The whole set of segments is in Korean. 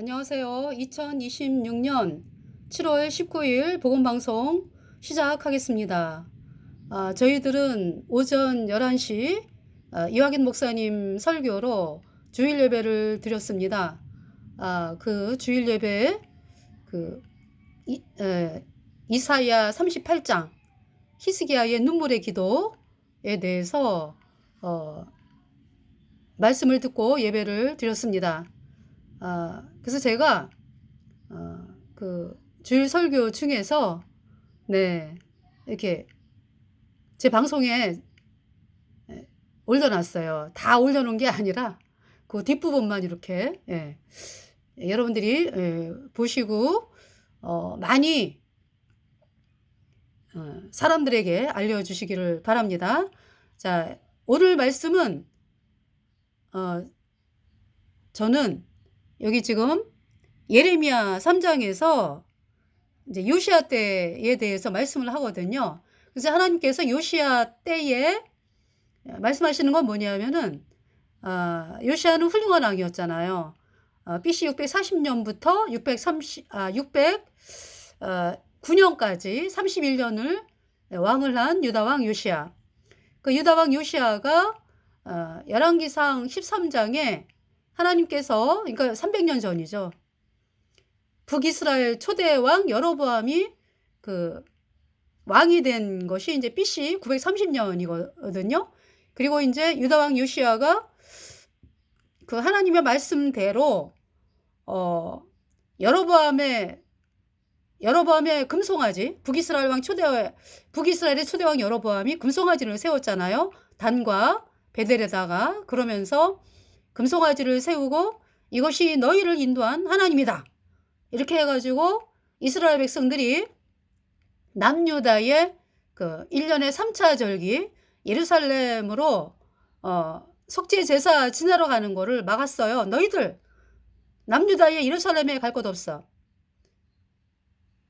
안녕하세요. 2026년 7월 19일 복음방송 시작하겠습니다. 저희들은 오전 11시 이화긴 목사님 설교로 주일 예배를 드렸습니다. 그 주일 예배에 이사야 38장 히스기야의 눈물의 기도에 대해서 말씀을 듣고 예배를 드렸습니다. 그래서 제가 그 주일 설교 중에서 이렇게 제 방송에 올려놨어요. 다 올려놓은 게 아니라 그 뒷부분만 이렇게 여러분들이 보시고 많이 사람들에게 알려주시기를 바랍니다. 자, 오늘 말씀은 저는 여기 지금 예레미야 3장에서 이제 요시야 때에 대해서 말씀을 하거든요. 그래서 하나님께서 요시야 때에 말씀하시는 건 뭐냐면은 요시야는 훌륭한 왕이었잖아요. BC 640년부터 609년까지 31년을 왕을 한 유다 왕 요시야. 그 유다 왕 요시야가 열왕기상 13장에 하나님께서, 그러니까 300년 전이죠. 북이스라엘 초대 왕 여로보암이 그 왕이 된 것이 이제 BC 930년이거든요. 그리고 이제 유다 왕 요시야가 그 하나님의 말씀대로 여로보암의 금송아지, 북이스라엘의 초대 왕 여로보암이 금송아지를 세웠잖아요. 단과 베델에다가. 그러면서 금송아지를 세우고 이것이 너희를 인도한 하나님이다. 이렇게 해가지고 이스라엘 백성들이 남유다의 그 1년의 3차 절기 예루살렘으로 속죄 제사 지내러 가는 거를 막았어요. 너희들 남유다의 예루살렘에 갈 것 없어.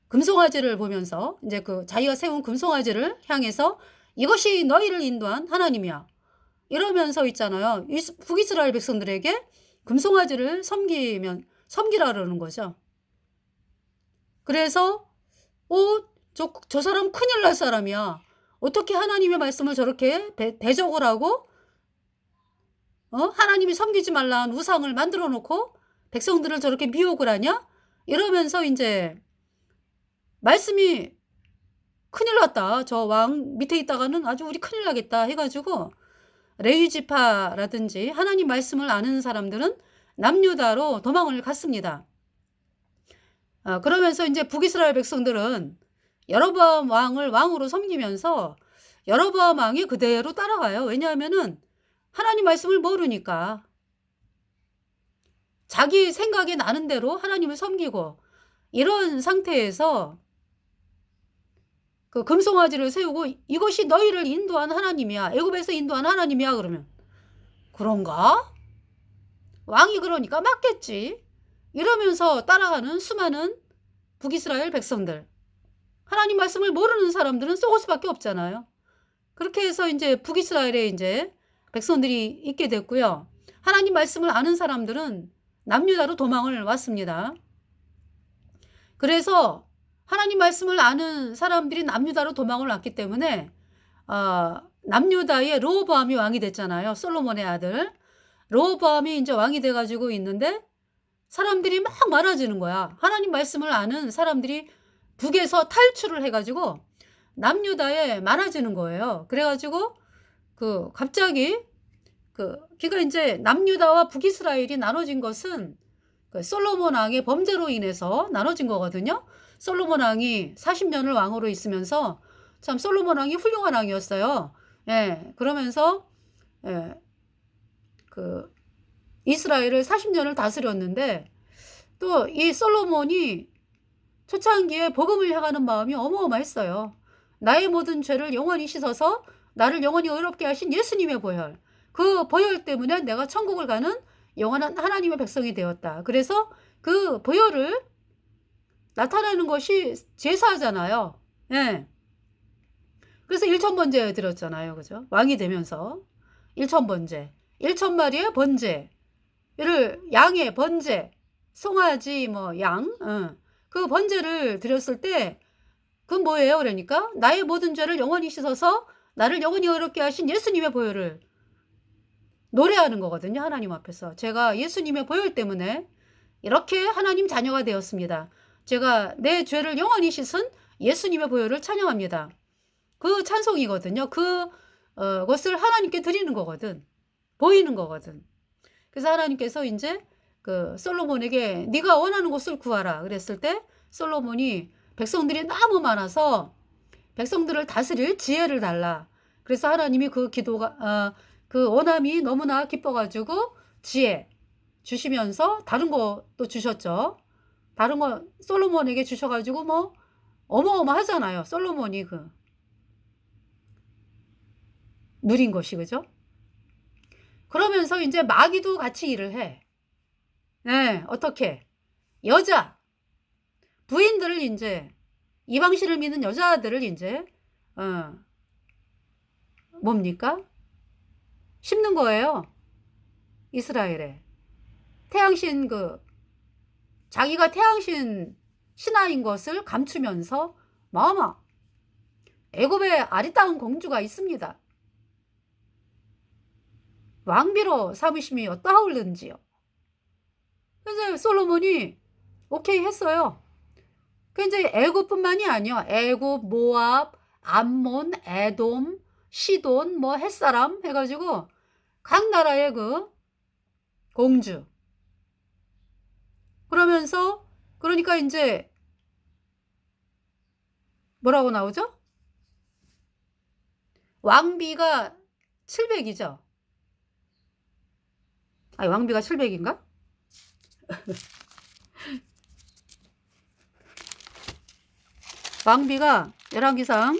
금송아지를 보면서 이제 그 자기가 세운 금송아지를 향해서 이것이 너희를 인도한 하나님이야. 이러면서 있잖아요. 북이스라엘 백성들에게 금송아지를 섬기라 그러는 거죠. 그래서 저 사람 큰일 날 사람이야. 어떻게 하나님의 말씀을 저렇게 대적을 하고 하나님이 섬기지 말라는 우상을 만들어 놓고 백성들을 저렇게 미혹을 하냐? 이러면서 이제 말씀이 큰일 났다. 저 왕 밑에 있다가는 아주 우리 큰일 나겠다 해가지고 레위 지파라든지 하나님 말씀을 아는 사람들은 남유다로 도망을 갔습니다. 그러면서 이제 북이스라엘 백성들은 여로보암 왕을 왕으로 섬기면서 여로보암 왕이 그대로 따라가요. 왜냐하면은 하나님 말씀을 모르니까 자기 생각이 나는 대로 하나님을 섬기고 이런 상태에서 그 금송아지를 세우고 이것이 너희를 인도한 하나님이야. 애굽에서 인도한 하나님이야. 그러면 그런가? 왕이 그러니까 맞겠지. 이러면서 따라가는 수많은 북이스라엘 백성들. 하나님 말씀을 모르는 사람들은 쏘을 수밖에 없잖아요. 그렇게 해서 이제 북이스라엘에 이제 백성들이 있게 됐고요. 하나님 말씀을 아는 사람들은 남유다로 도망을 왔습니다. 그래서 하나님 말씀을 아는 사람들이 남유다로 도망을 왔기 때문에 남유다의 르호보암이 왕이 됐잖아요. 솔로몬의 아들. 르호보암이 이제 왕이 돼가지고 있는데 사람들이 막 많아지는 거야. 하나님 말씀을 아는 사람들이 북에서 탈출을 해가지고 남유다에 많아지는 거예요. 그래가지고 갑자기 그러니까 이제 남유다와 북이스라엘이 나눠진 것은 그 솔로몬 왕의 범죄로 인해서 나눠진 거거든요. 솔로몬 왕이 40년을 왕으로 있으면서 참 솔로몬 왕이 훌륭한 왕이었어요. 그러면서 그 이스라엘을 40년을 다스렸는데 또 이 솔로몬이 초창기에 복음을 향하는 마음이 어마어마했어요. 나의 모든 죄를 영원히 씻어서 나를 영원히 의롭게 하신 예수님의 보혈. 그 보혈 때문에 내가 천국을 가는 영원한 하나님의 백성이 되었다. 그래서 그 보혈을 나타내는 것이 제사잖아요. 그래서 1,000번제 드렸잖아요. 그죠? 왕이 되면서 1,000번제. 1,000마리의 번제를 양의 번제 송아지 뭐 양, 그 번제를 드렸을 때 그건 뭐예요? 그러니까 나의 모든 죄를 영원히 씻어서 나를 영원히 의롭게 하신 예수님의 보혈을 노래하는 거거든요. 하나님 앞에서. 제가 예수님의 보혈 때문에 이렇게 하나님 자녀가 되었습니다. 제가 내 죄를 영원히 씻은 예수님의 보혈을 찬양합니다. 그 찬송이거든요. 것을 하나님께 드리는 거거든. 보이는 거거든. 그래서 하나님께서 이제 그 솔로몬에게 네가 원하는 것을 구하라 그랬을 때 솔로몬이 백성들이 너무 많아서 백성들을 다스릴 지혜를 달라. 그래서 하나님이 그 기도가 그 원함이 너무나 기뻐가지고 지혜 주시면서 다른 것도 주셨죠. 다른 거 솔로몬에게 주셔가지고 뭐 어마어마하잖아요. 솔로몬이 그 누린 것이 그죠? 그러면서 이제 마귀도 같이 일을 해. 네, 어떻게? 여자 부인들을 이제 이방신을 믿는 여자들을 이제 뭡니까? 심는 거예요. 이스라엘에. 태양신 자기가 태양신 신하인 것을 감추면서 마마 애굽에 아리따운 공주가 있습니다. 왕비로 삼으심이 어떠하올는지요. 그래서 솔로몬이 오케이 했어요. 그 이제 애굽뿐만이 아니요. 애굽, 모압, 암몬, 에돔, 시돈, 뭐 햇사람 해가지고 각 나라의 그 공주. 그러면서 그러니까 이제 뭐라고 나오죠? 왕비가 700이죠. 아니 왕비가 700인가? 왕비가 열왕기상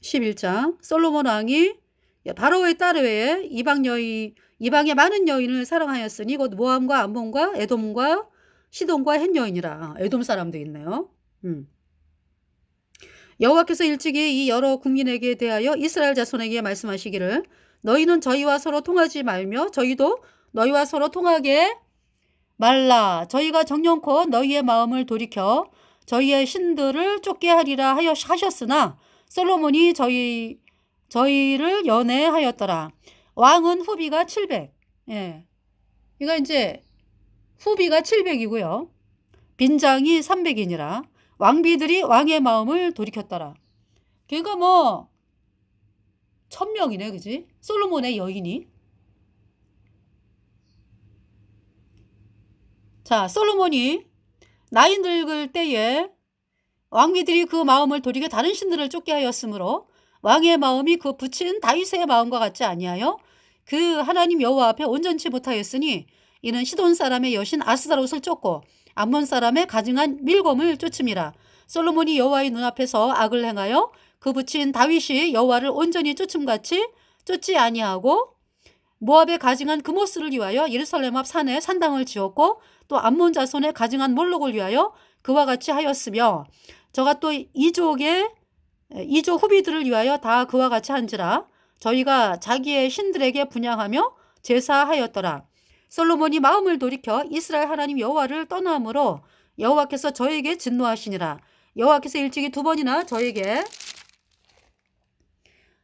11장 솔로몬 왕이 바로의 딸 외에 이방의 많은 여인을 사랑하였으니 곧 모함과 암몬과 에돔과 시돈과 헷 여인이라. 에돔 사람도 있네요. 여호와께서 일찍이 이 여러 국민에게 대하여 이스라엘 자손에게 말씀하시기를 너희는 저희와 서로 통하지 말며 저희도 너희와 서로 통하게 말라. 저희가 정령코 너희의 마음을 돌이켜 저희의 신들을 쫓게 하리라 하셨으나 솔로몬이 저희를 연애하였더라. 왕은 후비가 700. 예. 그러니까 이제 후비가 700이고요. 빈장이 300이니라. 왕비들이 왕의 마음을 돌이켰더라. 그러니까 뭐 1000명이네, 그지? 솔로몬의 여인이. 자, 솔로몬이 나이 늙을 때에 왕비들이 그 마음을 돌이켜 다른 신들을 쫓게 하였으므로 왕의 마음이 그 붙인 다윗의 마음과 같지 아니하여 그 하나님 여호와 앞에 온전치 못하였으니 이는 시돈 사람의 여신 아스다롯을 쫓고 암몬 사람의 가증한 밀곰을 쫓음이라. 솔로몬이 여호와의 눈앞에서 악을 행하여 그 붙인 다윗이 여호와를 온전히 쫓음같이 쫓지 아니하고 모압의 가증한 그모스를 위하여 예루살렘 앞 산에 산당을 지었고 또 암몬 자손의 가증한 몰록을 위하여 그와 같이 하였으며 저가 또 이족 후비들을 위하여 다 그와 같이 한지라. 저희가 자기의 신들에게 분향하며 제사하였더라. 솔로몬이 마음을 돌이켜 이스라엘 하나님 여호와를 떠나므로 여호와께서 저에게 진노하시니라. 여호와께서 일찍이 2번이나 저에게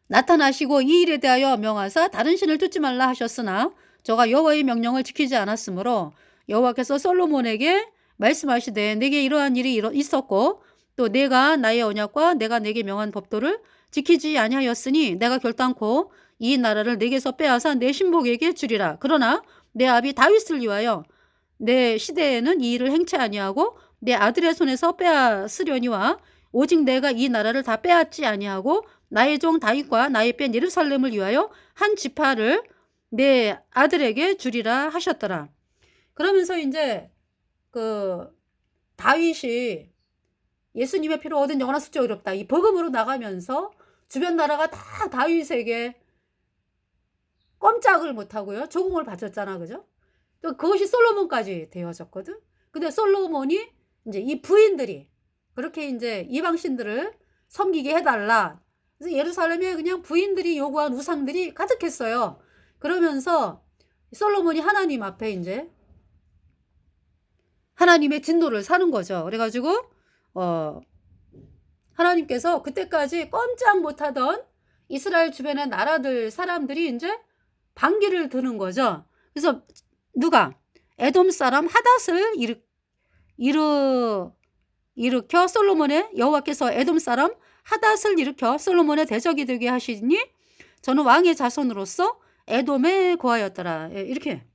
나타나시고 이 일에 대하여 명하사 다른 신을 쫓지 말라 하셨으나 저가 여호와의 명령을 지키지 않았으므로 여호와께서 솔로몬에게 말씀하시되 내게 이러한 일이 있었고 또 내가 나의 언약과 내가 내게 명한 법도를 지키지 아니하였으니 내가 결단코 이 나라를 내게서 빼앗아 내 신복에게 주리라. 그러나 내 아비 다윗을 위하여 내 시대에는 이 일을 행치 아니하고 내 아들의 손에서 빼앗으려니와 오직 내가 이 나라를 다 빼앗지 아니하고 나의 종 다윗과 나의 뺀 예루살렘을 위하여 한 지파를 내 아들에게 주리라 하셨더라. 그러면서 이제 그 다윗이 예수님의 피로 얻은 영원한 숙제 의롭다. 이 복음으로 나가면서 주변 나라가 다 다윗에게 꼼짝을 못 하고요. 조공을 바쳤잖아. 그죠? 또 그것이 솔로몬까지 되어졌거든. 근데 솔로몬이 이제 이 부인들이 그렇게 이제 이방 신들을 섬기게 해달라. 그래서 예루살렘에 그냥 부인들이 요구한 우상들이 가득했어요. 그러면서 솔로몬이 하나님 앞에 이제 하나님의 진노를 사는 거죠. 그래가지고 하나님께서 그때까지 꼼짝 못하던 이스라엘 주변의 나라들 사람들이 이제 반기를 드는 거죠. 그래서 누가 에돔 사람 하닷을 일으켜 솔로몬의 여호와께서 에돔 사람 하닷을 일으켜 솔로몬의 대적이 되게 하시니 저는 왕의 자손으로서 에돔에 거하였더라. 이렇게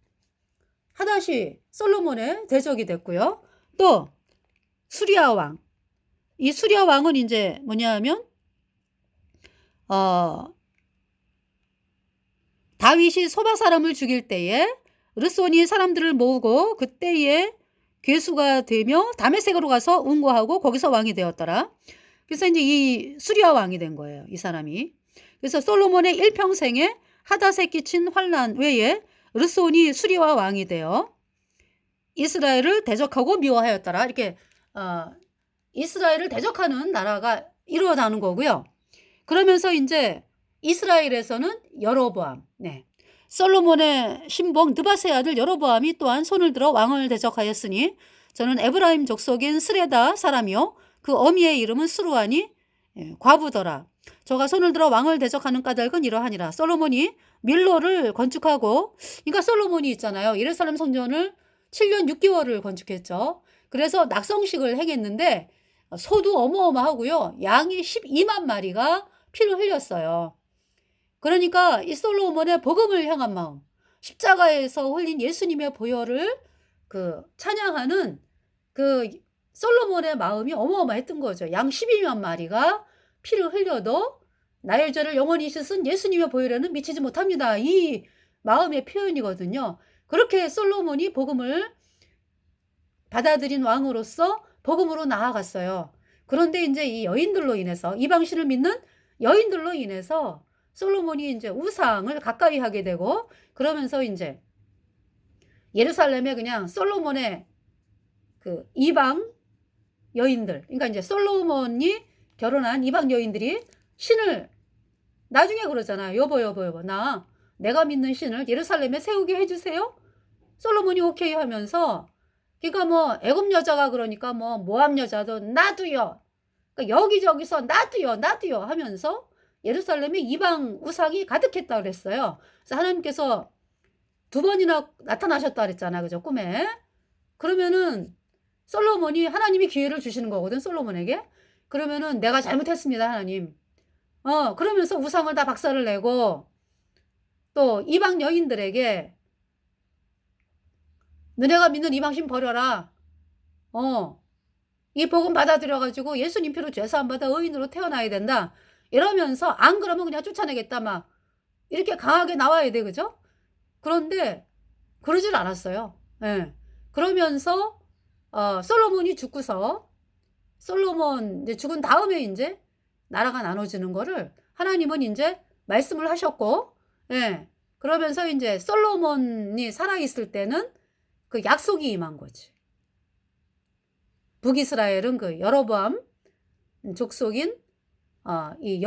하닷이 솔로몬의 대적이 됐고요. 또 수리아 왕. 이 수리아 왕은 이제 뭐냐면 다윗이 소바 사람을 죽일 때에 르손이 사람들을 모으고 그때에 괴수가 되며 다메섹으로 가서 운거하고 거기서 왕이 되었더라. 그래서 이제 이 수리아 왕이 된 거예요. 이 사람이. 그래서 솔로몬의 일평생에 하닷에 끼친 환난 외에 르손이 수리아 왕이 되어 이스라엘을 대적하고 미워하였더라. 이렇게 이스라엘을 대적하는 나라가 일어나는 거고요. 그러면서 이제 이스라엘에서는 여로보암, 솔로몬의 신복 느밧의 아들 여로보암이 또한 손을 들어 왕을 대적하였으니 저는 에브라임 족속인 스레다 사람이요 그 어미의 이름은 스루아니 과부더라. 저가 손을 들어 왕을 대적하는 까닭은 이러하니라. 솔로몬이 밀로를 건축하고, 그러니까 솔로몬이 있잖아요. 예루살렘 성전을 7년 6개월을 건축했죠. 그래서 낙성식을 행했는데 소도 어마어마하고요. 양이 12만 마리가 피를 흘렸어요. 그러니까 이 솔로몬의 복음을 향한 마음, 십자가에서 흘린 예수님의 보혈을 찬양하는 솔로몬의 마음이 어마어마했던 거죠. 양 12만 마리가 피를 흘려도 나의 죄를 영원히 씻은 예수님의 보혈에는 미치지 못합니다. 이 마음의 표현이거든요. 그렇게 솔로몬이 복음을 받아들인 왕으로서 복음으로 나아갔어요. 그런데 이제 이 여인들로 인해서, 이방신을 믿는 여인들로 인해서 솔로몬이 이제 우상을 가까이 하게 되고, 그러면서 이제 예루살렘에 그냥 솔로몬의 이방 여인들, 그러니까 이제 솔로몬이 결혼한 이방 여인들이 신을 나중에 그러잖아요. 여보, 내가 믿는 신을 예루살렘에 세우게 해주세요. 솔로몬이 오케이 하면서, 그러니까 뭐 애굽 여자가 그러니까 뭐 모압 여자도 나도요. 그러니까 여기저기서 나도요 하면서 예루살렘에 이방 우상이 가득했다 그랬어요. 그래서 하나님께서 2번이나 나타나셨다 그랬잖아. 그죠? 꿈에. 그러면은 솔로몬이, 하나님이 기회를 주시는 거거든, 솔로몬에게. 그러면은 내가 잘못했습니다, 하나님. 그러면서 우상을 다 박살을 내고 또 이방 여인들에게 너네가 믿는 이방신 버려라. 이 복음 받아들여가지고 예수님 피로 죄사함 받아 의인으로 태어나야 된다. 이러면서 안 그러면 그냥 쫓아내겠다 막 이렇게 강하게 나와야 돼. 그죠? 그런데 그러질 않았어요. 그러면서 솔로몬이 죽고서 솔로몬 이제 죽은 다음에 이제 나라가 나눠지는 거를 하나님은 이제 말씀을 하셨고, 그러면서 이제 솔로몬이 살아있을 때는 그 약속이 임한 거지. 북이스라엘은 여로보암 족속인 이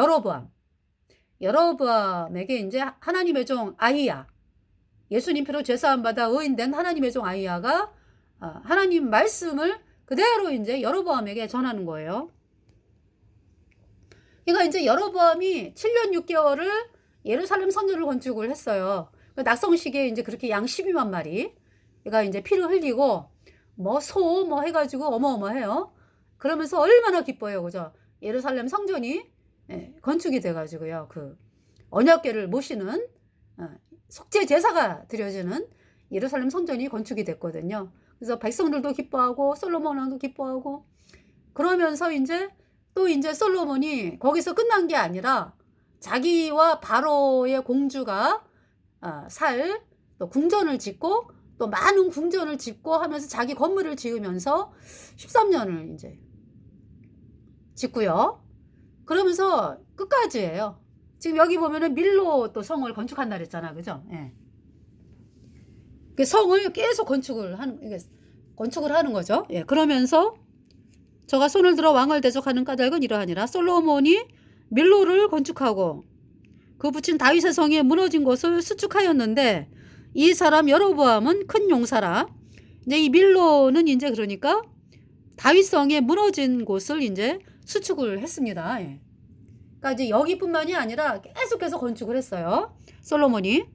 여로보암에게 이제 하나님의 종 아히야, 예수님 피로 죄사함 받아 의인된 하나님의 종 아히야가 하나님 말씀을 그대로 이제 여로보암에게 전하는 거예요. 그러니까 이제 여로보암이 7년 6개월을 예루살렘 성전을 건축을 했어요. 낙성식에 이제 그렇게 양 12만 마리가 이제 피를 흘리고 뭐 소 뭐 해가지고 어마어마해요. 그러면서 얼마나 기뻐요, 그죠? 예루살렘 성전이 건축이 돼가지고요. 언약궤를 모시는 속죄 제사가 드려지는 예루살렘 성전이 건축이 됐거든요. 그래서 백성들도 기뻐하고 솔로몬 왕도 기뻐하고, 그러면서 이제 또 이제 솔로몬이 거기서 끝난 게 아니라 자기와 바로의 공주가 살 또 궁전을 짓고 또 많은 궁전을 짓고 하면서 자기 건물을 지으면서 13년을 이제 짓고요. 그러면서 끝까지 해요. 지금 여기 보면은 밀로 또 성을 건축한다 그랬잖아. 그죠? 예. 그 성을 계속 건축을 하는 거죠. 예. 그러면서 저가 손을 들어 왕을 대적하는 까닭은 이러하니라. 솔로몬이 밀로를 건축하고 그 붙인 다윗의 성에 무너진 곳을 수축하였는데 이 사람 여로보암은 큰 용사라. 이제 이 밀로는 이제 그러니까 다윗 성에 무너진 곳을 이제 수축을 했습니다. 예. 그러니까 이제 여기뿐만이 아니라 계속해서 건축을 했어요. 솔로몬이.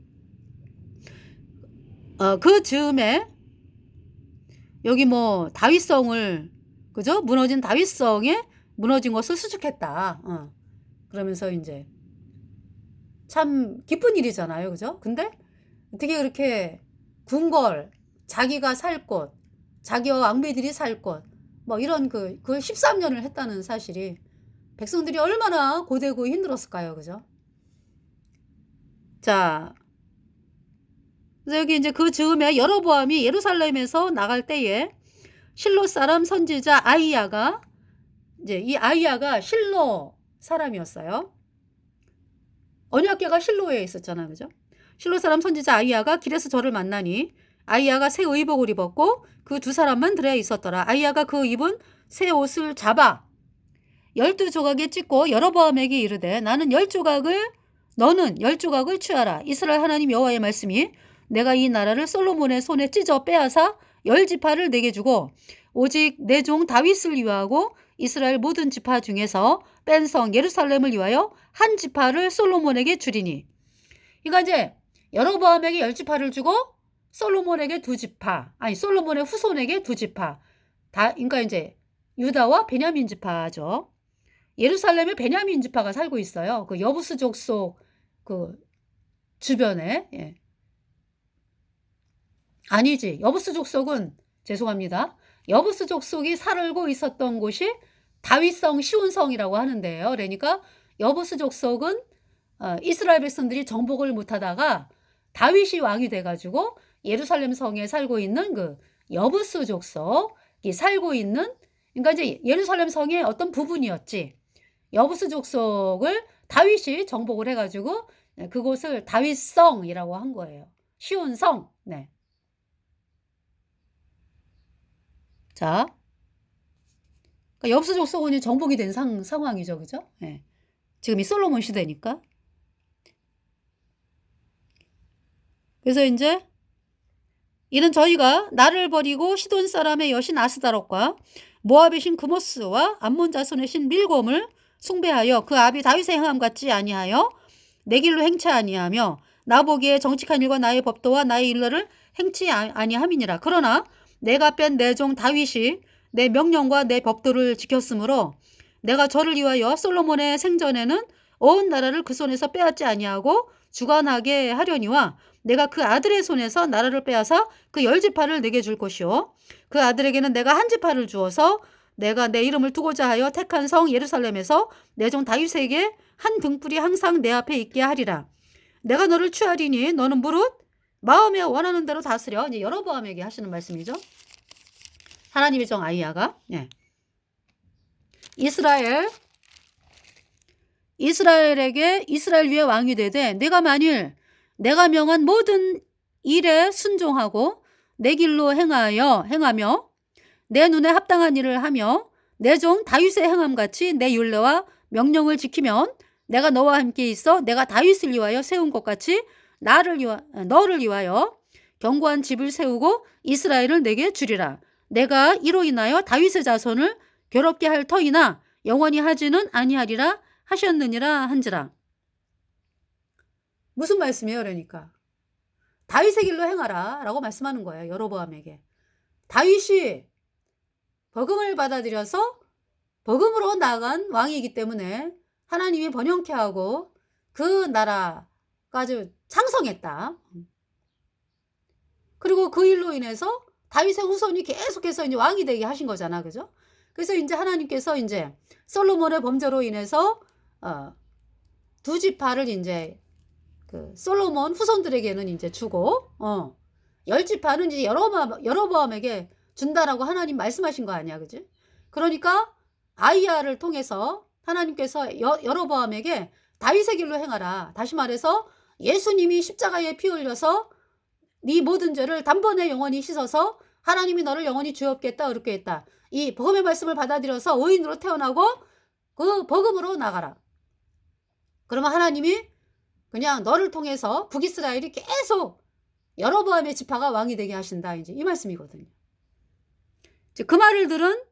그 즈음에 여기 뭐 다윗성을 그죠? 무너진 다윗성에 무너진 것을 수축했다. 그러면서 이제 참 기쁜 일이잖아요. 그죠? 근데 어떻게 그렇게 궁궐, 자기가 살 곳, 자기와 왕비들이 살 곳, 뭐 이런 그걸 13년을 했다는 사실이 백성들이 얼마나 고되고 힘들었을까요? 그죠? 자, 그래서 여기 이제 그 즈음에 여로보암이 예루살렘에서 나갈 때에 실로 사람 선지자 아이야가 이제 이 아이야가 실로 사람이었어요. 언약궤가 실로에 있었잖아. 그죠? 실로 사람 선지자 아이야가 길에서 저를 만나니 아이야가 새 의복을 입었고 그 두 사람만 들에 있었더라. 아이야가 그 입은 새 옷을 잡아 12조각에 찢고 여로보암에게 이르되 너는 10조각을 취하라. 이스라엘 하나님 여호와의 말씀이 내가 이 나라를 솔로몬의 손에 찢어 빼앗아 10지파를 내게 주고 오직 내 종 다윗을 위하고 이스라엘 모든 지파 중에서 뺀 성 예루살렘을 위하여 한 지파를 솔로몬에게 주리니. 그러니까 이제 여로보암에게 10지파를 주고 솔로몬의 후손에게 2지파. 그러니까 이제 유다와 베냐민 지파죠. 예루살렘에 베냐민 지파가 살고 있어요. 그 여부스 족속 그 주변에. 예. 아니지. 여부스 족속은 죄송합니다. 여부스 족속이 살고 있었던 곳이 다윗성 시온성이라고 하는데요. 그러니까 여부스 족속은 이스라엘 백성들이 정복을 못하다가 다윗이 왕이 돼가지고 예루살렘 성에 살고 있는 그 여부스 족속이 살고 있는, 그러니까 이제 예루살렘 성의 어떤 부분이었지. 여부스 족속을 다윗이 정복을 해가지고 그곳을 다윗성이라고 한 거예요. 시온성. 네. 자, 그러니까 여부스 족속은 정복이 된 상황이죠. 그죠? 네. 지금 이 솔로몬 시대니까. 그래서 이제 이는 저희가 나를 버리고 시돈 사람의 여신 아스다롯과 모압의 신 그모스와 암몬 자손의 신 밀곰을 숭배하여 그 아비 다윗의 행함 같지 아니하여 내 길로 행치 아니하며 나 보기에 정직한 일과 나의 법도와 나의 일러를 행치 아니함이니라. 그러나 내가 뺀 내 종 다윗이 내 명령과 내 법도를 지켰으므로 내가 저를 위하여 솔로몬의 생전에는 온 나라를 그 손에서 빼앗지 아니하고 주관하게 하려니와 내가 그 아들의 손에서 나라를 빼앗아 그 10지파를 내게 줄 것이요 그 아들에게는 내가 한 지파를 주어서 내가 내 이름을 두고자 하여 택한 성 예루살렘에서 내 종 다윗에게 한 등불이 항상 내 앞에 있게 하리라. 내가 너를 취하리니 너는 무릇 마음에 원하는 대로 다스려. 이제 여로보암에게 하시는 말씀이죠. 하나님의 종 아이야가. 예. 이스라엘에게 이스라엘 위에 왕이 되되 내가 만일 내가 명한 모든 일에 순종하고 내 길로 행하며 내 눈에 합당한 일을 하며 내 종 다윗의 행함같이 내 율례와 명령을 지키면 내가 너와 함께 있어 내가 다윗을 위하여 세운 것 같이 너를 위하여 견고한 집을 세우고 이스라엘을 내게 주리라. 내가 이로 인하여 다윗의 자손을 괴롭게 할 터이나 영원히 하지는 아니하리라 하셨느니라 한지라. 무슨 말씀이에요? 그러니까 다윗의 길로 행하라 라고 말씀하는 거예요. 여로보암에게. 다윗이 버금을 받아들여서 버금으로 나간 왕이기 때문에 하나님이 번영케 하고 그 나라가 아주 창성했다. 그리고 그 일로 인해서 다윗의 후손이 계속해서 이제 왕이 되게 하신 거잖아. 그죠? 그래서 이제 하나님께서 이제 솔로몬의 범죄로 인해서 2지파를 이제 그 솔로몬 후손들에게는 이제 주고 10지파는 이제 여로보암에게 준다라고 하나님 말씀하신 거 아니야. 그지? 그러니까 아이야를 통해서 하나님께서 여로보암에게 다윗의 길로 행하라. 다시 말해서 예수님이 십자가에 피 흘려서 네 모든 죄를 단번에 영원히 씻어서 하나님이 너를 영원히 주옵겠다 의롭게 했다. 이 복음의 말씀을 받아들여서 의인으로 태어나고 그 복음으로 나가라. 그러면 하나님이 그냥 너를 통해서 북이스라엘이 계속 여로보암의 지파가 왕이 되게 하신다. 이제 이 말씀이거든요. 이제 그 말을 들은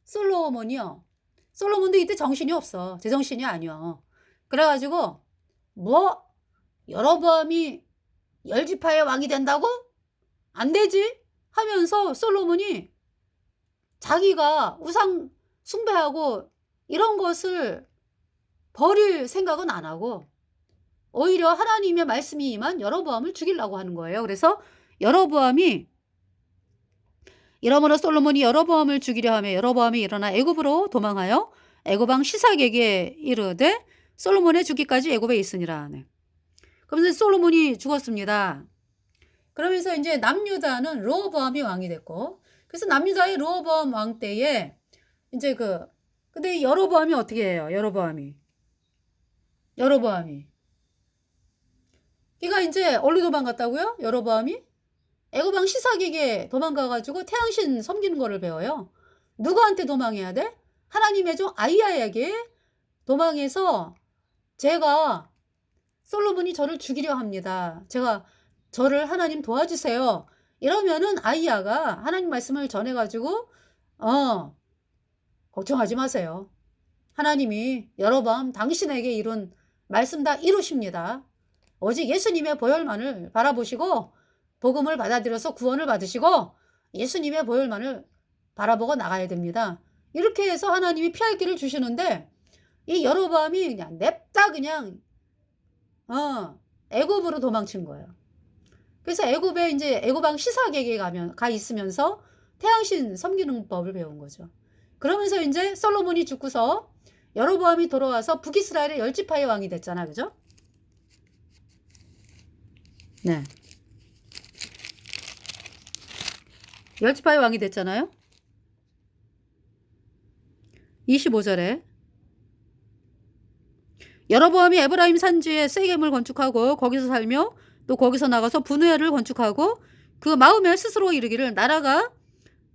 솔로몬이요. 솔로몬도 이때 정신이 없어. 제정신이 아니야. 그래가지고 뭐 여로보암이 10지파의 왕이 된다고? 안 되지? 하면서 솔로몬이 자기가 우상 숭배하고 이런 것을 버릴 생각은 안 하고 오히려 하나님의 말씀이 임한 여로보암을 죽이려고 하는 거예요. 그래서 여로보암이 이러므로 솔로몬이 여로보암을 죽이려 하며 여로보암이 일어나 애굽으로 도망하여 애굽 왕 시삭에게 이르되 솔로몬의 죽기까지 애굽에 있으니라. 네. 그러면서 솔로몬이 죽었습니다. 그러면서 이제 남유다는 르호보암이 왕이 됐고, 그래서 남유다의 르호보암 왕 때에 이제 근데 여로보암이 어떻게 해요? 여로보암이 걔가 이제 어디로 도망갔다고요? 여로보암이 애굽 왕 시삭에게 도망가가지고 태양신 섬기는 거를 배워요. 누구한테 도망해야 돼? 하나님의 종 아히야에게 도망해서 제가 솔로몬이 저를 죽이려 합니다. 저를 하나님 도와주세요. 이러면은 아히야가 하나님 말씀을 전해가지고 걱정하지 마세요. 하나님이 여로보암 당신에게 이룬 말씀 다 이루십니다. 오직 예수님의 보혈만을 바라보시고 복음을 받아들여서 구원을 받으시고 예수님의 보혈만을 바라보고 나가야 됩니다. 이렇게 해서 하나님이 피할 길을 주시는데 이 여로보암이 그냥 냅다 그냥 애굽으로 도망친 거예요. 그래서 애굽에 이제 애굽 왕 시삭에게 가 있으면서 태양신 섬기는 법을 배운 거죠. 그러면서 이제 솔로몬이 죽고서 여로보암이 돌아와서 북이스라엘의 10지파의 왕이 됐잖아. 그죠? 네. 10지파의 왕이 됐잖아요. 25절에 여로보암이 에브라임 산지에 세겜을 건축하고 거기서 살며 또 거기서 나가서 분회를 건축하고 그 마음에 스스로 이르기를 나라가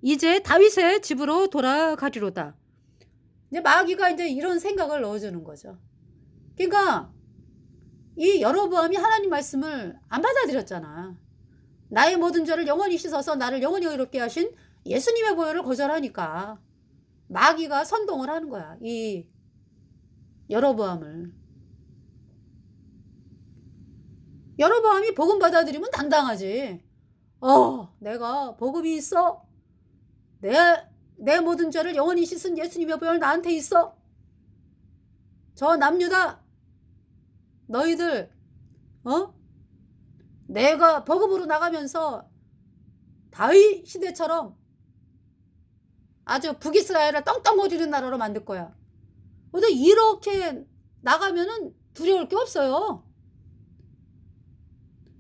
이제 다윗의 집으로 돌아가리로다. 이제 마귀가 이제 이런 생각을 넣어주는 거죠. 그러니까 이 여로보암이 하나님 말씀을 안 받아들였잖아. 나의 모든 죄를 영원히 씻어서 나를 영원히 의롭게 하신 예수님의 보혈을 거절하니까 마귀가 선동을 하는 거야. 이 여로보암을. 여로보암이 복음 받아들이면 당당하지. 내가 복음이 있어. 내 모든 죄를 영원히 씻은 예수님의 보혈 나한테 있어. 저 남유다 너희들 내가 복음으로 나가면서 다윗 시대처럼 아주 북이스라엘을 떵떵거리는 나라로 만들 거야. 근데 이렇게 나가면은 두려울 게 없어요.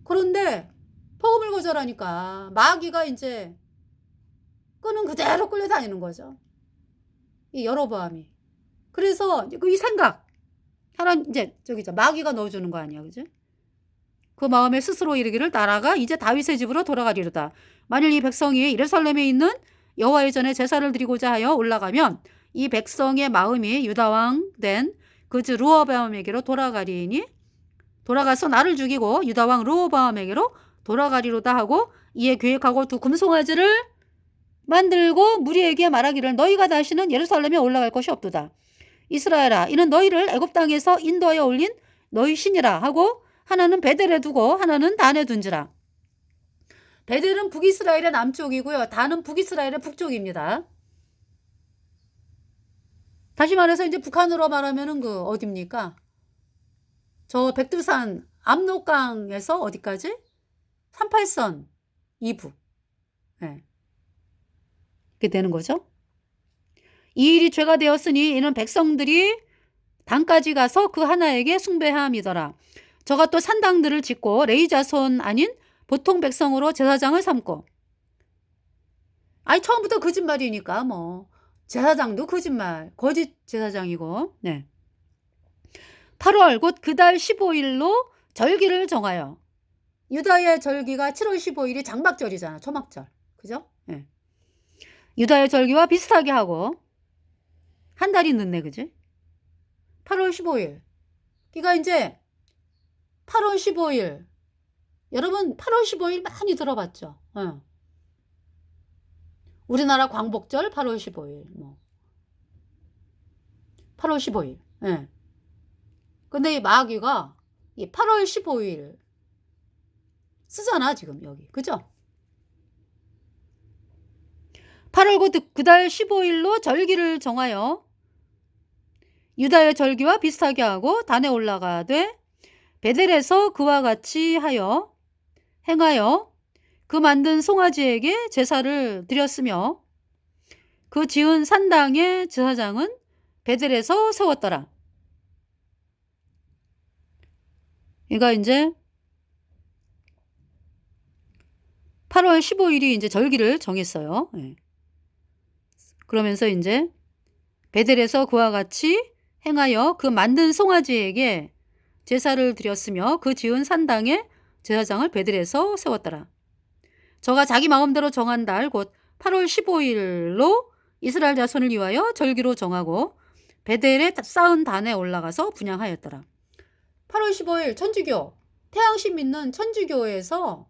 그런데 복음을 거절하니까 마귀가 이제 끄는 그대로 끌려다니는 거죠. 이 여로보암이. 그래서 이 생각 하나님 이제 마귀가 넣어주는 거 아니야, 그죠? 그 마음에 스스로 이르기를 나라가 이제 다윗의 집으로 돌아가리로다. 만일 이 백성이 예루살렘에 있는 여호와의 전에 제사를 드리고자 하여 올라가면 이 백성의 마음이 유다 왕 된 그즈 르호보암에게로 돌아가리니 돌아가서 나를 죽이고 유다 왕 르호보암에게로 돌아가리로다 하고 이에 계획하고 두 금송아지를 만들고 무리에게 말하기를 너희가 다시는 예루살렘에 올라갈 것이 없도다. 이스라엘아 이는 너희를 애굽 땅에서 인도하여 올린 너희 신이라 하고 하나는 베델에 두고 하나는 단에 둔지라. 베델은 북이스라엘의 남쪽이고요. 단은 북이스라엘의 북쪽입니다. 다시 말해서 이제 북한으로 말하면은 어디입니까? 저 백두산 압록강에서 어디까지? 38선 이북. 네. 이렇게 되는 거죠. 이 일이 죄가 되었으니 이는 백성들이 단까지 가서 그 하나에게 숭배함이더라. 저가 또 산당들을 짓고 레위 자손 아닌 보통 백성으로 제사장을 삼고. 처음부터 거짓말이니까 제사장도 거짓말, 거짓 제사장이고. 네. 8월 곧 그 달 15일로 절기를 정하여. 유다의 절기가 7월 15일이 장막절이잖아. 초막절. 그죠? 예. 유다의 절기와 비슷하게 하고 한 달이 늦네. 그지? 8월 15일. 그러니까 이제 8월 15일. 여러분 8월 15일 많이 들어봤죠? 예. 우리나라 광복절 8월 15일. 뭐 8월 15일. 예. 근데 이 마귀가 이 8월 15일 쓰잖아, 지금 여기. 그죠? 8월 곧 그 달 15일로 절기를 정하여 유다의 절기와 비슷하게 하고 단에 올라가되 베델에서 그와 같이 하여 행하여 그 만든 송아지에게 제사를 드렸으며 그 지은 산당의 제사장은 베델에서 세웠더라. 그러니까 이제 8월 15일이 이제 절기를 정했어요. 예. 그러면서 이제 베델에서 그와 같이 행하여 그 만든 송아지에게 제사를 드렸으며 그 지은 산당의 제사장을 베델에서 세웠더라. 저가 자기 마음대로 정한 달 곧 8월 15일로 이스라엘 자손을 위하여 절기로 정하고 베델에 쌓은 단에 올라가서 분향하였더라. 8월 15일 천주교, 태양신 믿는 천주교에서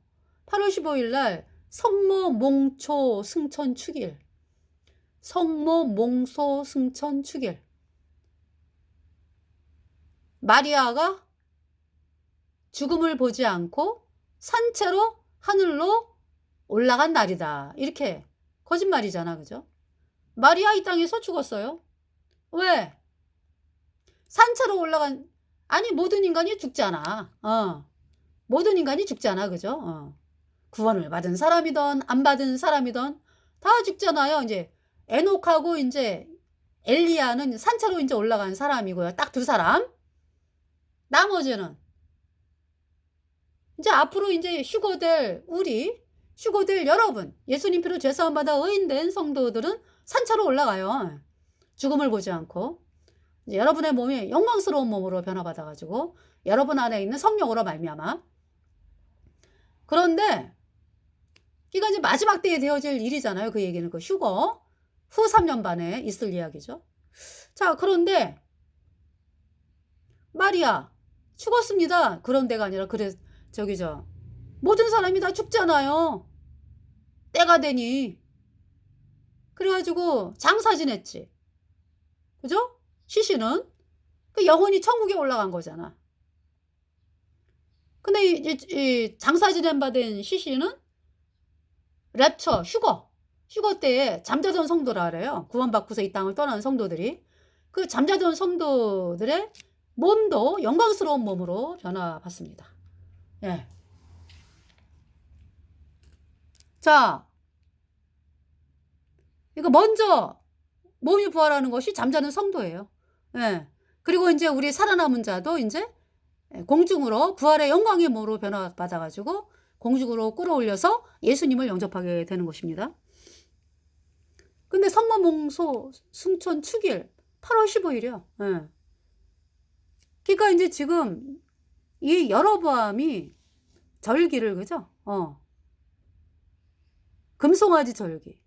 8월 15일 날 성모 몽초 승천 축일, 성모 몽소 승천 축일. 마리아가 죽음을 보지 않고 산채로 하늘로 올라간 날이다. 이렇게 거짓말이잖아. 그죠? 마리아 이 땅에서 죽었어요. 왜? 산채로 올라간, 아니 모든 인간이 죽잖아. 모든 인간이 죽잖아. 그죠? 구원을 받은 사람이든 안 받은 사람이든 다 죽잖아요. 이제 에녹하고 이제 엘리야는 산채로 이제 올라간 사람이고요. 딱 두 사람. 나머지는 이제 앞으로 이제 휴거될 휴거될 여러분, 예수님 피로 죄사함 받아 의인된 성도들은 산채로 올라가요. 죽음을 보지 않고. 이제 여러분의 몸이 영광스러운 몸으로 변화받아 가지고 여러분 안에 있는 성령으로 말미암아. 그런데 이거 이제 마지막 때에 되어질 일이잖아요. 그 얘기는 그 휴거 후 3년 반에 있을 이야기죠. 자, 그런데 마리아 죽었습니다. 그런 데가 아니라 모든 사람이 다 죽잖아요. 때가 되니. 그래가지고 장사 지냈지. 그죠? 시신은 그 영혼이 천국에 올라간 거잖아. 근데 이 장사 지낸 받은 시신은 랩처 휴거 때에 잠자던 성도라 그래요. 구원받고서 이 땅을 떠난 성도들이. 그 잠자던 성도들의 몸도 영광스러운 몸으로 변화받습니다. 예. 자, 이거 먼저 몸이 부활하는 것이 잠자는 성도예요. 예. 그리고 이제 우리 살아남은 자도 이제 공중으로 부활의 영광의 몸으로 변화받아가지고 공중으로 끌어올려서 예수님을 영접하게 되는 것입니다. 근데 성모몽소 승천 축일 8월 15일이요. 예. 그러니까 이제 지금 이 여로보암이 절기를, 그죠? 금송아지 절기.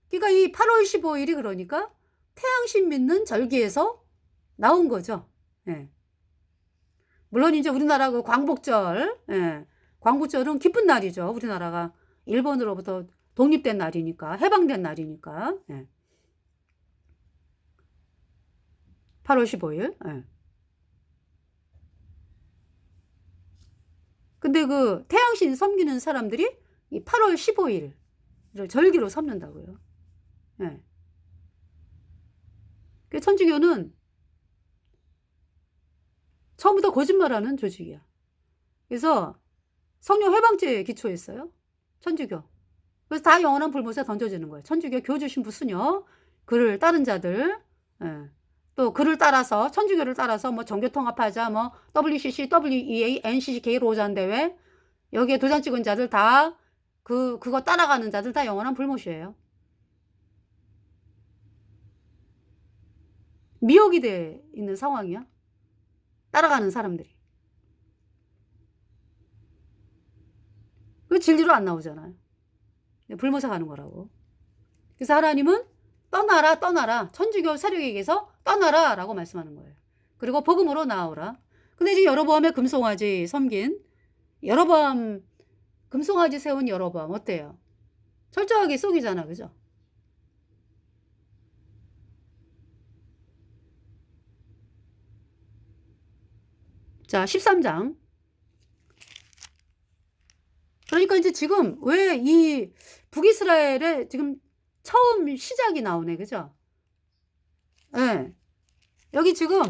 그러니까 이 8월 15일이 그러니까 태양신 믿는 절기에서 나온 거죠. 예. 물론 이제 우리나라 그 광복절, 예. 광복절은 기쁜 날이죠. 우리나라가 일본으로부터 독립된 날이니까, 해방된 날이니까. 예. 8월 15일. 예. 근데 그 태양신 섬기는 사람들이 이 8월 15일을 절기로 삼는다고요. 예. 그 천주교는 처음부터 거짓말하는 조직이야. 그래서 성령 회방죄에 기초했어요. 천주교. 그래서 다 영원한 불못에 던져지는 거예요. 천주교 교주 신부 수녀, 그를 따른 자들, 예. 또 그를 따라서 천주교를 따라서 뭐 종교통합하자, 뭐 WCC, WEA, NCCK 로잔 대회 여기에 도장 찍은 자들 다 그거 따라가는 자들 다 영원한 불못이에요. 미혹이 돼 있는 상황이야. 따라가는 사람들이. 그 진리로 안 나오잖아요. 불모사 가는 거라고. 그래서 하나님은 떠나라 떠나라, 천주교 세력에게서 떠나라 라고 말씀하는 거예요. 그리고 복음으로 나아오라. 근데 지금 여로보암의 금송아지 섬긴 여로보암, 금송아지 세운 여로보암 어때요? 철저하게 속이잖아, 그죠? 자, 13장. 그러니까 이제 지금 왜 이 북이스라엘에 지금 처음 시작이 나오네, 그죠? 예. 여기 지금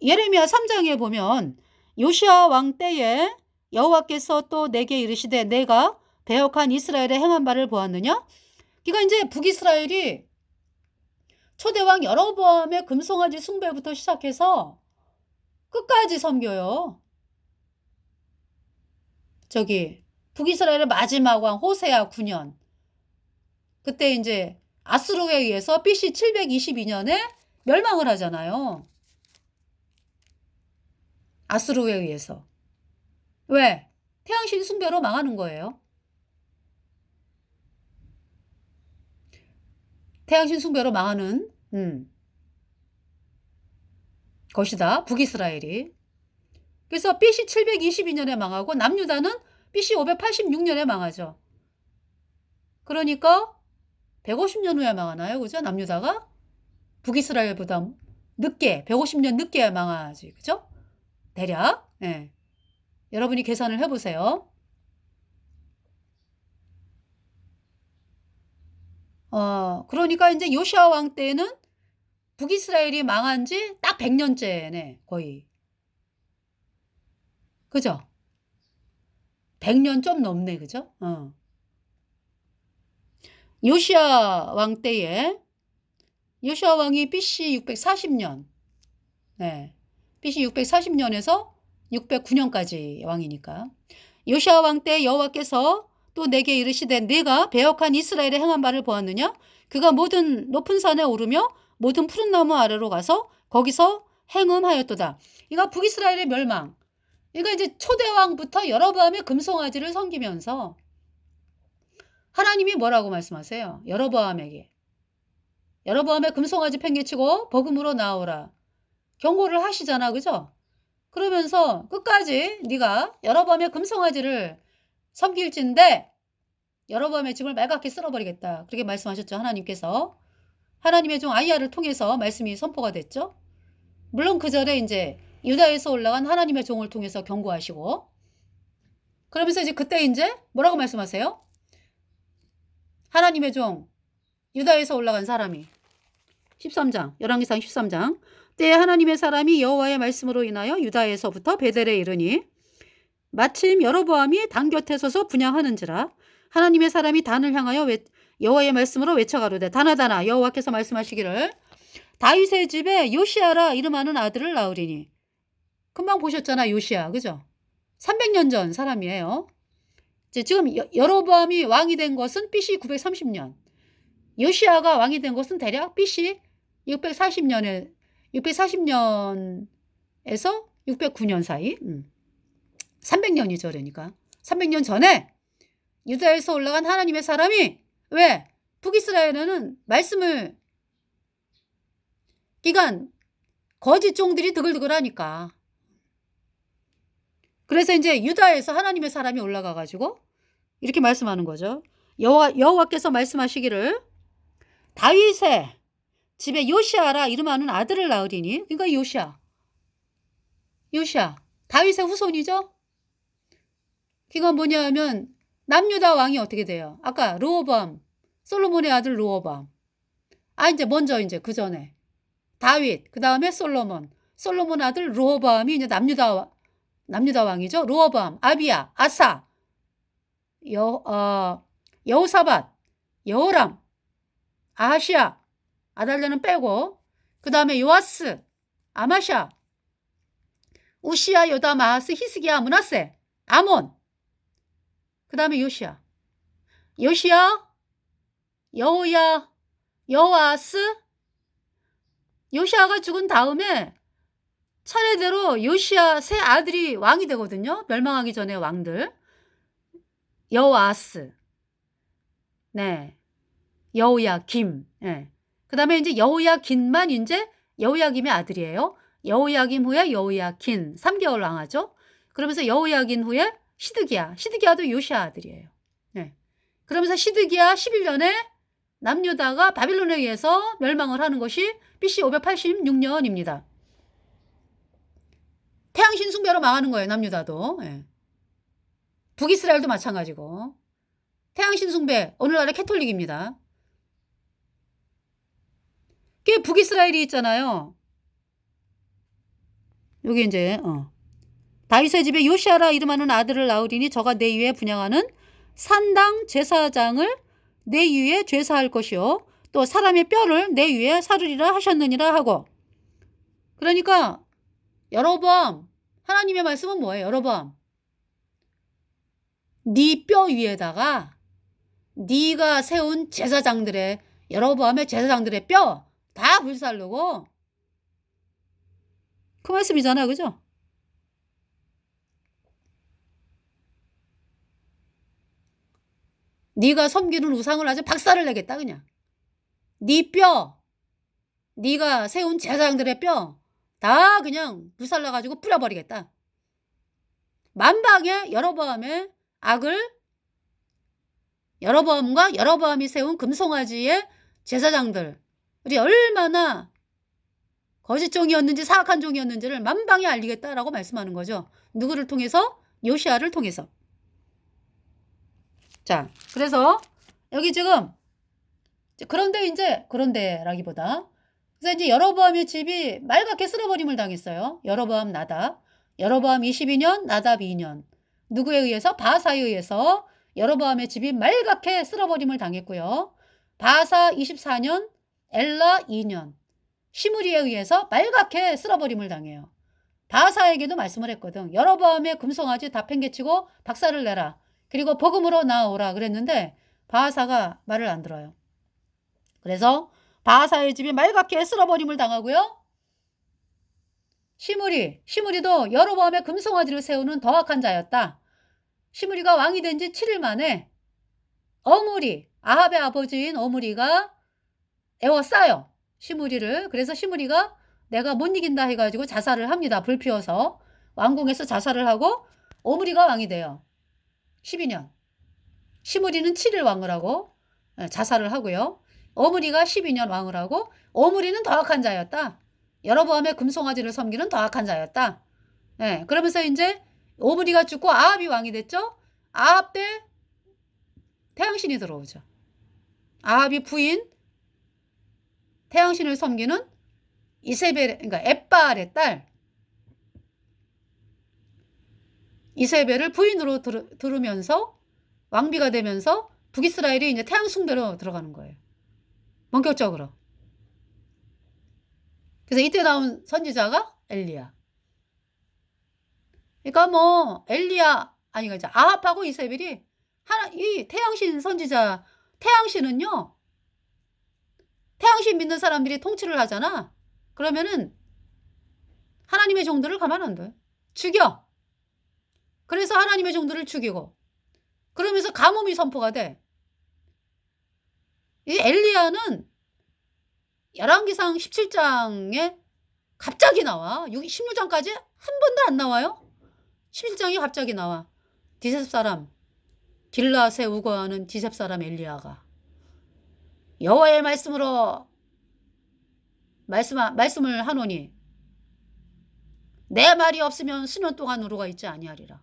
예레미야 3장에 보면 요시야 왕 때에 여호와께서 또 내게 이르시되 내가 배역한 이스라엘의 행한 바를 보았느냐? 그러니까 이제 북이스라엘이 초대왕 여로보암의 금송아지 숭배부터 시작해서 끝까지 섬겨요. 저기 북이스라엘의 마지막 왕 호세아 9년. 그때 이제 아수르에 의해서 BC 722년에 멸망을 하잖아요. 아수르에 의해서. 왜? 태양신 숭배로 망하는 거예요. 태양신 숭배로 망하는 것이다. 북이스라엘이. 그래서 BC 722년에 망하고 남유다는 BC 586년에 망하죠. 그러니까 150년 후에 망하나요? 그죠? 남유다가 북이스라엘보다 늦게 150년 늦게 망하지. 그죠? 대략. 예. 여러분이 계산을 해보세요. 그러니까 이제 요시야 왕 때는 북이스라엘이 망한 지 딱 100년째네, 거의. 그죠? 100년 좀 넘네, 그죠? 요시야 왕 때에, 요시야 왕이 BC 640년, 네. BC 640년에서 609년까지 왕이니까. 요시야 왕 때 여호와께서 또 내게 이르시되 내가 배역한 이스라엘의 행한 바를 보았느냐? 그가 모든 높은 산에 오르며 모든 푸른 나무 아래로 가서 거기서 행음하였도다. 이거 북이스라엘의 멸망. 이거 이제 초대왕부터 여로보암의 금송아지를 섬기면서 하나님이 뭐라고 말씀하세요? 여로보암에게. 여로보암의 금송아지 팽개치고 복음으로 나오라. 경고를 하시잖아, 그죠? 그러면서 끝까지 네가 여로보암의 금송아지를 섬길진데 여로보암의 집을 말갛게 쓸어버리겠다. 그렇게 말씀하셨죠, 하나님께서. 하나님의 종 아이야를 통해서 말씀이 선포가 됐죠. 물론 그 전에 이제 유다에서 올라간 하나님의 종을 통해서 경고하시고, 그러면서 이제 그때 이제 뭐라고 말씀하세요? 하나님의 종 유다에서 올라간 사람이 13장 열왕기상 13장 때에 하나님의 사람이 여호와의 말씀으로 인하여 유다에서부터 베델에 이르니 마침 여로보암이 단 곁에 서서 분향하는지라 하나님의 사람이 단을 향하여 여호와의 말씀으로 외쳐가로되 다나다나 여호와께서 말씀하시기를 다윗의 집에 요시야라 이름하는 아들을 낳으리니. 금방 보셨잖아, 요시야, 그죠? 300년 전 사람이에요. 지금 여로보암이 왕이 된 것은 BC 930년, 요시야가 왕이 된 것은 대략 BC 640년에서 609년 사이. 300년이죠. 그러니까 300년 전에 유다에서 올라간 하나님의 사람이, 왜? 북이스라엘에는 말씀을, 그러니까 거짓 종들이 드글드글하니까. 그래서 이제 유다에서 하나님의 사람이 올라가가지고 이렇게 말씀하는 거죠. 여호와께서 말씀하시기를 다윗의 집에 요시야라 이름하는 아들을 낳으리니. 그러니까 요시야 다윗의 후손이죠. 그건 뭐냐 하면 남유다 왕이 어떻게 돼요? 아까 르호보암, 솔로몬의 아들 르호보암. 이제 먼저 이제 그 전에 다윗, 그 다음에 솔로몬 아들 르호보암이 이제 남유다 왕이죠. 르호보암, 아비야, 아사, 여호사밧, 여호람, 아하시야, 아달랴는 빼고, 그 다음에 요아스, 아마샤, 우시야, 요담, 아하스, 히스기야, 므낫세, 아몬. 그 다음에 요시야, 여호야, 여호아스. 요시야가 죽은 다음에 차례대로 요시야 세 아들이 왕이 되거든요. 멸망하기 전에 왕들. 여호아스, 네, 여호야김, 예. 그다음에 이제 여호야긴만 이제 여호야김의 아들이에요. 여호야김 후에 여호야긴 3개월 왕하죠. 그러면서 여호야긴 후에 시드기야도 요시야 아들이에요. 네. 그러면서 시드기야 11년에 남유다가 바빌론에 의해서 멸망을 하는 것이 BC 586년입니다. 태양신 숭배로 망하는 거예요, 남유다도. 예. 북이스라엘도 마찬가지고. 태양신 숭배, 오늘날의 캐톨릭입니다. 그게 북이스라엘이 있잖아요. 여기 이제 다윗의 집에 요시아라 이름하는 아들을 낳으리니 저가 내 위에 분양하는 산당 제사장을 내 위에 죄사할 것이요 또 사람의 뼈를 내 위에 사르리라 하셨느니라 하고. 그러니까 여로보암, 하나님의 말씀은 뭐예요? 여로보암, 네 뼈 위에다가 네가 세운 제사장들의, 여로보암의 제사장들의 뼈 다 불살르고, 그 말씀이잖아요. 그죠? 네가 섬기는 우상을 아주 박살을 내겠다. 그냥 네 뼈, 네가 세운 제사장들의 뼈 다 그냥 불살라가지고 뿌려버리겠다. 만방의 여로보암의 악을, 여로보암과 여로보암이 세운 금송아지의 제사장들이 얼마나 거짓종이었는지 사악한 종이었는지를 만방에 알리겠다라고 말씀하는 거죠. 누구를 통해서? 요시아를 통해서. 자, 그래서 여기 지금 그런데라기보다 그래서 이제 여로보암의 집이 말갛게 쓸어버림을 당했어요. 여로보암 나답. 여로보암 22년, 나답 2년. 누구에 의해서? 바사에 의해서 여로보암의 집이 말갛게 쓸어버림을 당했고요. 바사 24년, 엘라 2년. 시므리에 의해서 말갛게 쓸어버림을 당해요. 바사에게도 말씀을 했거든. 여로보암의 금송아지 다 팽개치고 박살을 내라. 그리고 복음으로 나오라 그랬는데 바사가 말을 안 들어요. 그래서 바사의 집이 말갛게 쓸어버림을 당하고요. 시므리도 여로보암의 금송아지를 세우는 더 악한 자였다. 시므리가 왕이 된 지 7일 만에 아합의 아버지인 어므리가 애워싸요. 시므리를. 그래서 시므리가 내가 못 이긴다 해가지고 자살을 합니다. 불 피워서. 왕궁에서 자살을 하고 어므리가 왕이 돼요. 12년. 시므리는 7일 왕을 하고 자살을 하고요. 어므리가 12년 왕을 하고, 어므리는 더 악한 자였다. 여로보암의 금송아지를 섬기는 더 악한 자였다. 예, 그러면서 이제 어므리가 죽고 아합이 왕이 됐죠. 아합 때 태양신이 들어오죠. 아합이 부인 태양신을 섬기는 이세벨, 그러니까 엣바알의 딸 이세벨을 부인으로 들으면서 왕비가 되면서 북이스라엘이 이제 태양 숭배로 들어가는 거예요. 본격적으로. 그래서 이때 나온 선지자가 엘리야. 그러니까 뭐 엘리야 아니 이제 아합하고 이세벨이 이 태양신 선지자, 태양신은요, 태양신 믿는 사람들이 통치를 하잖아. 그러면은 하나님의 종들을 가만 안 둬요. 죽여. 그래서 하나님의 종들을 죽이고, 그러면서 가뭄이 선포가 돼. 이 엘리야는 열왕기상 17장에 갑자기 나와. 16장까지 한 번도 안 나와요. 17장이 갑자기 나와. 디셉 사람, 길라세 우거하는 디셉 사람 엘리야가 여호와의 말씀으로 말씀을 하노니 내 말이 없으면 수년 동안 우루가 있지 아니하리라.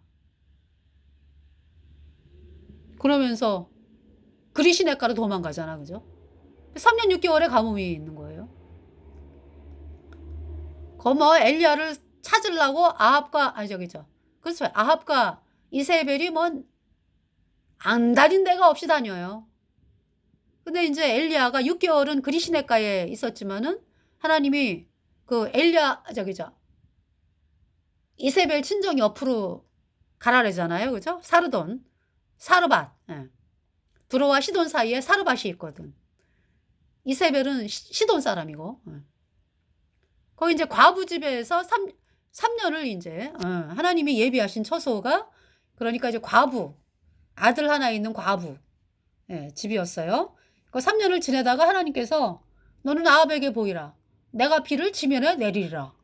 그러면서 그리시네가로 도망가잖아. 그죠? 3년 6개월의 가뭄이 있는 거예요. 뭐 엘리야를 찾으려고 그렇죠. 아합과 이세벨이 안 다닌 데가 없이 다녀요. 근데 이제 엘리야가 6개월은 그리시네가에 있었지만은 하나님이 그 이세벨 친정 옆으로 가라래잖아요. 그죠? 사르밧. 예. 두로와 시돈 사이에 사르밧이 있거든. 이세벨은 시돈 사람이고. 예. 거기 이제 과부 집에서 3년을 인제 하나님이 예비하신 처소가 그러니까 이제 과부, 아들 하나 있는 과부 예 집이었어요. 그 3 년을 지내다가 하나님께서 "너는 아합에게 보이라. 내가 비를 지면에 내리리라."